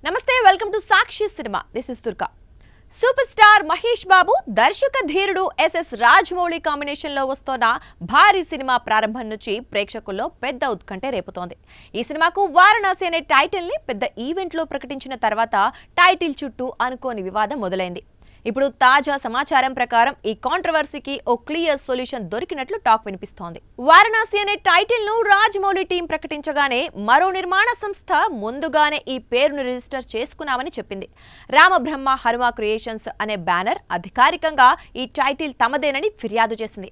నమస్తే welcome to Sakshi cinema this is Durga super star Mahesh Babu దర్శక ధీరుడు ఎస్ఎస్ రాజమౌళి కాంబినేషన్ లో వస్తున్న భారీ సినిమా ప్రారంభం నుంచి ప్రేక్షకుల్లో పెద్ద ఉత్కంఠ రేపుతోంది. ఈ సినిమాకు వారణాసి అనే టైటిల్ ని పెద్ద ఈవెంట్ లో ప్రకటించిన తర్వాత టైటిల్ చుట్టూ అనుకోని వివాదం మొదలైంది. ఇప్పుడు తాజా సమాచారం ప్రకారం ఈ కాంట్రవర్సీకి ఓ క్లియర్ సొల్యూషన్ దొరికినట్లు టాక్ వినిపిస్తోంది. వారణాసి అనే టైటిల్ ను రాజమౌళి టీం ప్రకటించగానే మరో నిర్మాణ సంస్థ ముందుగానే ఈ పేరును రిజిస్టర్ చేసుకున్నామని చెప్పింది. రామబ్రహ్మ హనుమ క్రియేషన్స్ అనే బ్యానర్ అధికారికంగా ఈ టైటిల్ తమదేనని ఫిర్యాదు చేసింది.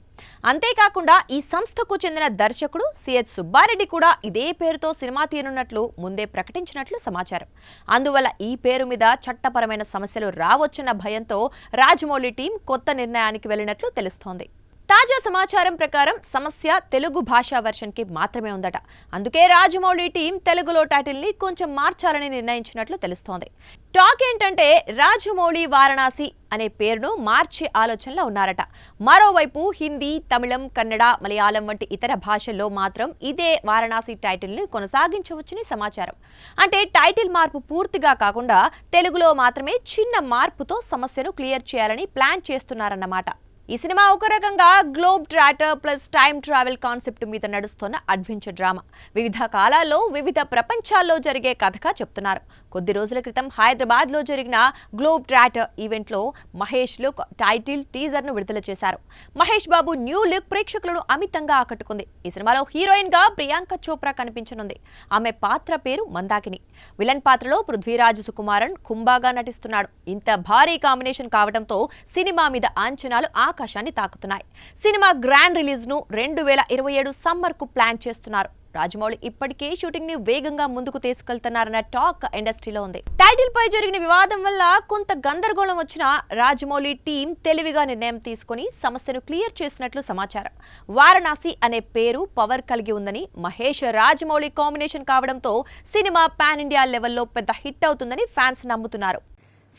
అంతేకాకుండా ఈ సంస్థకు చెందిన దర్శకుడు సిహెచ్ సుబ్బారెడ్డి కూడా ఇదే పేరుతో సినిమా తీయనున్నట్లు ముందే ప్రకటించినట్లు సమాచారం. అందువల్ల ఈ పేరు మీద చట్టపరమైన సమస్యలు రావచ్చన్న భయంతో రాజమౌళి టీం కొత్త నిర్ణయానికి వెళ్లినట్లు తెలుస్తోంది. తాజా సమాచారం ప్రకారం సమస్య తెలుగు భాషా వెర్షన్ కి మాత్రమే ఉందట. అందుకే రాజమౌళి టీం తెలుగులో టైటిల్ ని కొంచెం మార్చాలని నిర్ణయించినట్లు తెలుస్తోంది. టాక్ ఏంటంటే రాజమౌళి వారణాసి అనే పేరును మార్చే ఆలోచనలో ఉన్నారట. మరోవైపు హిందీ, తమిళం, కన్నడ, మలయాళం వంటి ఇతర భాషల్లో మాత్రం ఇదే వారణాసి టైటిల్ ని కొనసాగించవచ్చని సమాచారం. అంటే టైటిల్ మార్పు పూర్తిగా కాకుండా తెలుగులో మాత్రమే చిన్న మార్పుతో సమస్యను క్లియర్ చేయాలని ప్లాన్ చేస్తున్నారన్నమాట. ఈ సినిమా ఒక రకంగా globe trotter plus time travel concept మీద నడుస్తున్న అడ్వెంచర్ డ్రామా. వివిధ కాలాల్లో వివిధ ప్రపంచాల్లో జరిగే కథగా చెప్తున్నారు. కొద్ది రోజుల క్రితం హైదరాబాద్ లో జరిగిన గ్లోబ్ ట్రాటర్ ఈవెంట్ లో మహేష్ లుక్ టైటిల్ టీజర్ ను విడుదల చేశారు. మహేష్ బాబు న్యూ లుక్ ప్రేక్షకులను అమితంగా ఆకట్టుకుంది. ఈ సినిమాలో హీరోయిన్ గా ప్రియాంక చోప్రా కనిపించనుంది. ఆమె పాత్ర పేరు మందాకిని. విలన్ పాత్రలో పృథ్వీరాజ్ సుకుమారన్ కుంభాగా నటిస్తున్నాడు. ఇంత భారీ కాంబినేషన్ కావడంతో సినిమా మీద అంచనాలు ఆకాశాన్ని తాకుతున్నాయి. సినిమా గ్రాండ్ రిలీజ్ ను 2027 సమ్మర్ కు ప్లాన్ చేస్తున్నారు. రాజమౌళి ఇప్పటికే షూటింగ్ ని వేగంగా ముందుకు తీసుకెళ్తున్నారన్న టాక్ ఇండస్ట్రీలో ఉంది. టైటిల్ పై జరిగిన వివాదం వల్ల కొంత గందరగోళం వచ్చిన రాజమౌళి టీం తెలివిగా నిర్ణయం తీసుకుని సమస్యను క్లియర్ చేసినట్లు సమాచారం. వారణాసి అనే పేరు పవర్ కలిగి ఉందని, మహేష్ రాజమౌళి కాంబినేషన్ కావడంతో సినిమా పాన్ ఇండియా లెవెల్లో పెద్ద హిట్ అవుతుందని ఫ్యాన్స్ నమ్ముతున్నారు.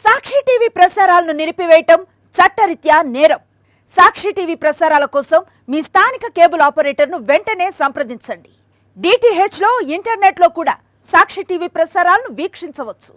సాక్షి టీవీ ప్రసారాలను నిలిపివేయటం చట్టరీత్యా నేరం. సాక్షి టీవీ ప్రసారాల కోసం మీ స్థానిక కేబుల్ ఆపరేటర్ను వెంటనే సంప్రదించండి. DTH లో ఇంటర్నెట్ లో కూడా సాక్షి టీవీ ప్రసారాలను వీక్షించవచ్చు.